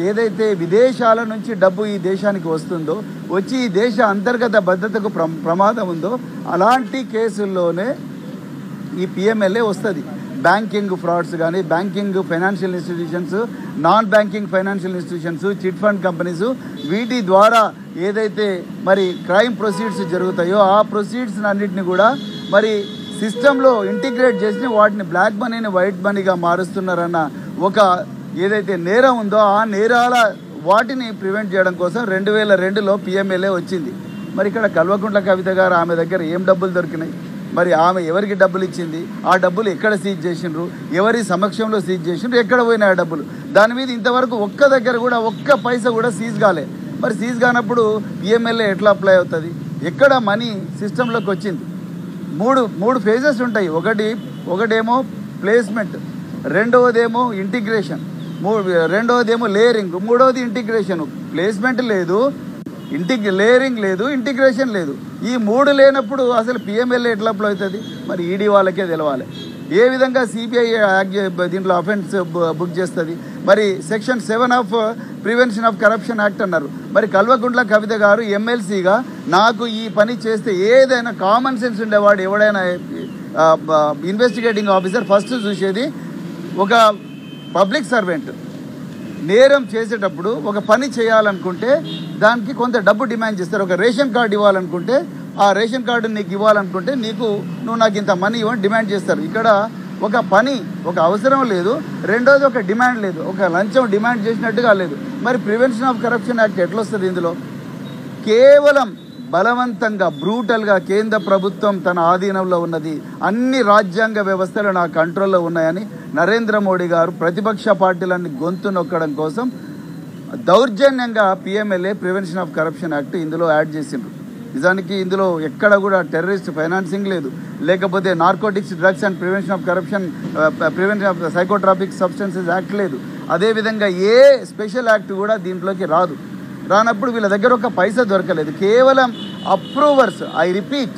ఏదైతే విదేశాల నుంచి డబ్బు ఈ దేశానికి వస్తుందో వచ్చి ఈ దేశ అంతర్గత భద్రతకు ప్రమాదం ఉందో అలాంటి కేసుల్లోనే ఈ పిఎంఎల్ఏ వస్తుంది. బ్యాంకింగ్ ఫ్రాడ్స్ కానీ, banking financial institutions, non banking financial institutions, chit fund companies, వీటి ద్వారా ఏదైతే మరి క్రైమ్ ప్రొసీడ్స్ జరుగుతాయో ఆ ప్రొసీడ్స్ అన్నింటినీ కూడా మరి సిస్టంలో ఇంటిగ్రేట్ చేసి వాటిని బ్లాక్ మనీని వైట్ మనీగా మారుస్తున్నారన్న ఒక ఏదైతే నేరం ఉందో ఆ నేరాల వాటిని ప్రివెంట్ చేయడం కోసం 2002లో పిఎంఎల్ఏ వచ్చింది. మరి ఇక్కడ కల్వకుంట్ల కవిత గారు ఆమె దగ్గర ఏం డబ్బులు దొరికినాయి, మరి ఆమె ఎవరికి డబ్బులు ఇచ్చింది, ఆ డబ్బులు ఎక్కడ సీజ్ చేసిండ్రు, ఎవరి సమక్షంలో సీజ్ చేసిండ్రు, ఎక్కడ పోయినాయి ఆ డబ్బులు, దాని మీద ఇంతవరకు ఒక్క దగ్గర కూడా ఒక్క పైసా కూడా సీజ్ కాలే. మరి సీజ్ కానప్పుడు పిఎంఎల్ఏ ఎట్లా అప్లై అవుతుంది? ఎక్కడ మనీ సిస్టంలోకి వచ్చింది? మూడు ఫేజెస్ ఉంటాయి. ఒకటేమో ప్లేస్మెంట్, రెండవదేమో ఇంటిగ్రేషన్, రెండవదేమో లేయరింగ్, మూడవది ఇంటిగ్రేషన్. ప్లేస్మెంట్ లేదు, లేయరింగ్ లేదు, ఇంటిగ్రేషన్ లేదు. ఈ మూడు లేనప్పుడు అసలు పిఎంఎల్ఏ ఎట్లా అప్లై అవుతుంది? మరి ఈడీ వాళ్ళకే తెలవాలి. ఏ విధంగా సిబిఐ దీంట్లో అఫెన్స్ బుక్ చేస్తుంది? మరి section 7 of prevention of corruption act అన్నారు. మరి కల్వకుంట్ల కవిత గారు ఎమ్మెల్సీగా నాకు ఈ పని చేస్తే ఏదైనా కామన్ సెన్స్ ఉండేవాడు ఎవడైనా ఇన్వెస్టిగేటింగ్ ఆఫీసర్ ఫస్ట్ చూసేది ఒక పబ్లిక్ సర్వెంట్ నేరం చేసేటప్పుడు ఒక పని చేయాలనుకుంటే దానికి కొంత డబ్బు డిమాండ్ చేస్తారు. ఒక రేషన్ కార్డు ఇవ్వాలనుకుంటే ఆ రేషన్ కార్డు నీకు ఇవ్వాలనుకుంటే నువ్వు నాకు ఇంత మనీ ఇవ్వని డిమాండ్ చేస్తారు. ఇక్కడ ఒక పని ఒక అవసరం లేదు, రెండోది ఒక డిమాండ్ లేదు, ఒక లంచం డిమాండ్ చేసినట్టుగా లేదు. మరి ప్రివెన్షన్ ఆఫ్ కరప్షన్ యాక్ట్ ఎట్లా వస్తుంది? ఇందులో కేవలం బలవంతంగా బ్రూటల్గా కేంద్ర ప్రభుత్వం తన ఆధీనంలో ఉన్నది, అన్ని రాజ్యాంగ వ్యవస్థలు నా కంట్రోల్లో ఉన్నాయని నరేంద్ర మోడీ గారు ప్రతిపక్ష పార్టీలన్నీ గొంతు నొక్కడం కోసం దౌర్జన్యంగా PMLA prevention of corruption act ఇందులో యాడ్ చేసిండ్రు. నిజానికి ఇందులో ఎక్కడ కూడా టెర్రరిస్ట్ ఫైనాన్సింగ్ లేదు, లేకపోతే narcotics drugs and prevention of psychotropic substances act లేదు. అదేవిధంగా ఏ స్పెషల్ యాక్ట్ కూడా దీంట్లోకి రానప్పుడు వీళ్ళ దగ్గర ఒక పైసా దొరకలేదు. కేవలం అప్రూవర్స్, ఐ రిపీట్,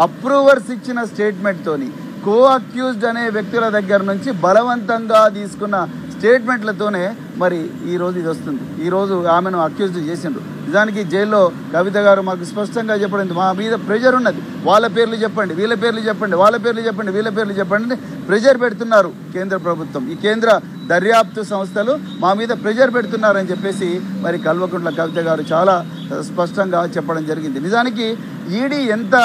అప్రూవర్స్ ఇచ్చిన స్టేట్మెంట్తోని కో అక్యూజ్డ్ అనే వ్యక్తుల దగ్గర నుంచి బలవంతంగా తీసుకున్న స్టేట్మెంట్లతోనే మరి ఈరోజు ఇది వస్తుంది. ఈరోజు ఆమెను అక్యూజ్డ్ చేసిండ్రు. నిజానికి జైల్లో కవిత గారు మాకు స్పష్టంగా చెప్పడం, మా మీద ప్రెజర్ ఉన్నది, వాళ్ళ పేర్లు చెప్పండి, వీళ్ళ పేర్లు చెప్పండి, వాళ్ళ పేర్లు చెప్పండి, వీళ్ళ పేర్లు చెప్పండి, ప్రెజర్ పెడుతున్నారు కేంద్ర ప్రభుత్వం, ఈ కేంద్ర దర్యాప్తు సంస్థలు మా మీద ప్రెజర్ పెడుతున్నారని చెప్పేసి మరి కల్వకుంట్ల కవిత గారు చాలా స్పష్టంగా చెప్పడం జరిగింది. నిజానికి ఈడీ ఎంత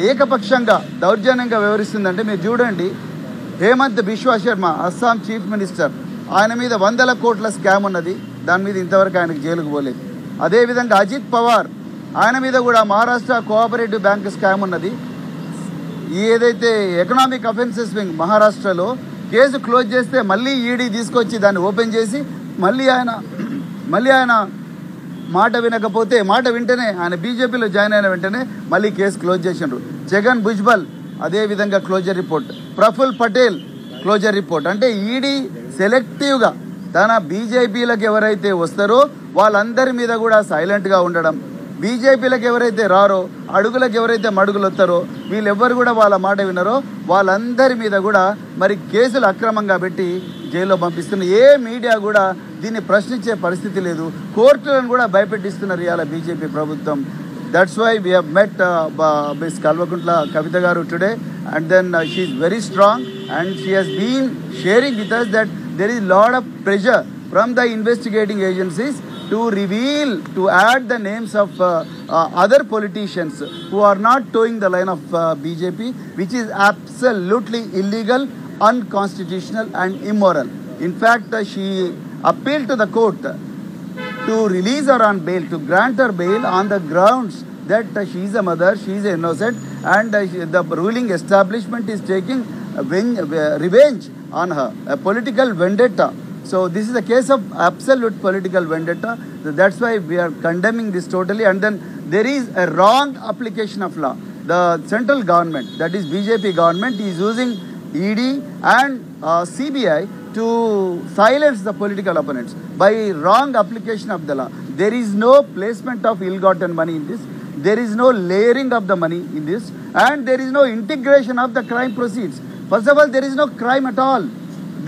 ఏకపక్షంగా దౌర్జన్యంగా వ్యవహరిస్తుందంటే మీరు చూడండి. హేమంత్ బిశ్వా శర్మ అస్సాం చీఫ్ మినిస్టర్, ఆయన మీద 100 కోట్ల స్కామ్ ఉన్నది, దాని మీద ఇంతవరకు ఆయనకు జైలుకు పోలేదు. అదేవిధంగా అజిత్ పవార్, ఆయన మీద కూడా మహారాష్ట్ర కోఆపరేటివ్ బ్యాంక్ స్కామ్ ఉన్నది. ఏదైతే ఎకనామిక్ అఫెన్సెస్ వింగ్ మహారాష్ట్రలో కేసు క్లోజ్ చేస్తే మళ్ళీ ఈడీ తీసుకొచ్చి దాన్ని ఓపెన్ చేసి మళ్ళీ ఆయన మాట వినకపోతే, మాట వింటేనే ఆయన బీజేపీలో జాయిన్ అయిన వెంటనే మళ్ళీ కేసు క్లోజ్ చేసిండ్రు. జగన్ భుజ్బల్ అదేవిధంగా closure report, Praful Patel closure report. అంటే ఈడీ సెలెక్టివ్గా తన బీజేపీలకు ఎవరైతే వస్తారో వాళ్ళందరి మీద కూడా సైలెంట్గా ఉండడం, బీజేపీలకు ఎవరైతే రారో, అడుగులకు ఎవరైతే మడుగులు వస్తారో, వీళ్ళెవ్వరు కూడా వాళ్ళ మాట వినరో వాళ్ళందరి మీద కూడా మరి కేసులు అక్రమంగా పెట్టి జైల్లో పంపిస్తున్నారు. ఏ మీడియా కూడా దీన్ని ప్రశ్నించే పరిస్థితి లేదు. కోర్టులను కూడా భయపెట్టిస్తున్నారు ఇవాళ బీజేపీ ప్రభుత్వం. That's why we have met Ms. Kalvakuntla Kavita Garu today, and then she is very strong and she has been sharing with us that there is a lot of pressure from the investigating agencies to add the names of other politicians who are not towing the line of BJP, which is absolutely illegal, unconstitutional and immoral. In fact, she appealed to the court to release her on bail, to grant her bail on the grounds that she is a mother, she is innocent, and the ruling establishment is taking revenge on her, a political vendetta. So this is a case of absolute political vendetta. That's why we are condemning this totally. And then there is a wrong application of law. The central government, that is BJP government, is using ED and CBI to silence the political opponents by wrong application of the law. There is no placement of ill-gotten money in this. There is no layering of the money in this. And there is no integration of the crime proceeds. First of all, there is no crime at all.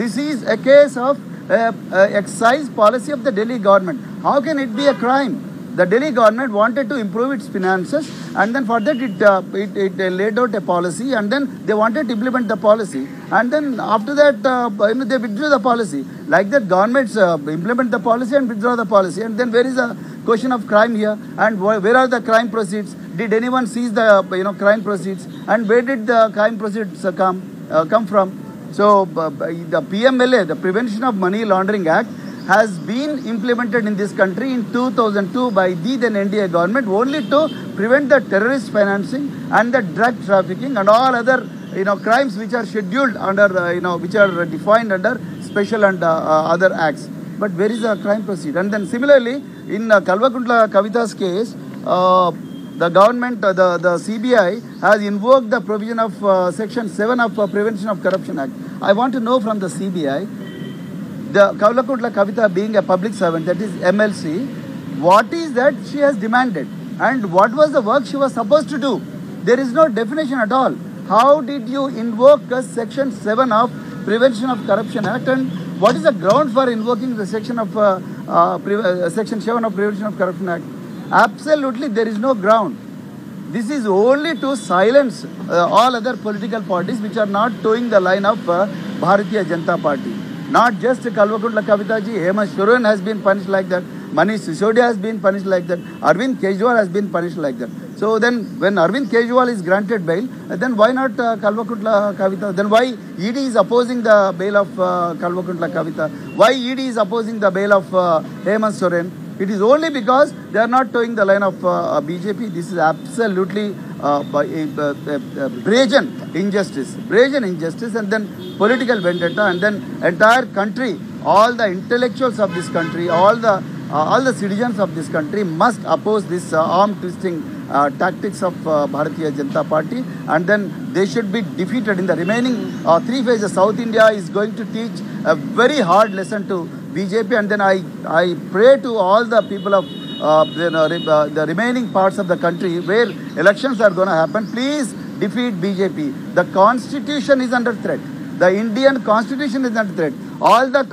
This is a case of excise policy of the Delhi government. How can it be a crime? The Delhi government wanted to improve its finances, and then for that it laid out a policy, and then they wanted to implement the policy, and then after that they withdrew the policy. Like that, governments implement the policy and withdraw the policy, and then where is the question of crime here? And where are the crime proceeds? Did anyone seize the crime proceeds? And where did the crime proceeds come from? So the PMLA, the Prevention of Money Laundering Act, has been implemented in this country in 2002 by the then NDA government only to prevent the terrorist financing and the drug trafficking and all other crimes which are scheduled under which are defined under special and other acts. But where is the crime proceed? And then similarly in Kalvakuntla Kavita's case, the government, the CBI has invoked the provision of Section 7 of Prevention of Corruption Act. I want to know from the CBI, the Kalvakuntla Kavita being a public servant, that is MLC, what is that she has demanded and what was the work she was supposed to do? There is no definition at all. How did you invoke Section 7 of Prevention of Corruption Act, and what is the ground for invoking the Section of Section 7 of Prevention of Corruption Act? Absolutely, there is no ground. This is only to silence all other political parties which are not towing the line of Bharatiya Janata Party. Not just Kalvakuntla Kavita ji, Hemant Soren has been punished like that, Manish Sisodia has been punished like that, Arvind Kejriwal has been punished like that. So then when Arvind Kejriwal is granted bail, then why not Kalvakuntla Kavita? Then why ED is opposing the bail of Kalvakuntla Kavita? Why ED is opposing the bail of Hemant Soren? It is only because they are not towing the line of BJP. This is absolutely brazen injustice, and then political vendetta, and then entire country, all the intellectuals of this country, all the citizens of this country must oppose this arm twisting tactics of Bharatiya Janata Party, and then they should be defeated in the remaining 3 phases. South India is going to teach a very hard lesson to BJP, and then I pray to all the people of the remaining parts of the country where elections are going to happen, please defeat BJP. The constitution is under threat. The Indian constitution is under threat. All the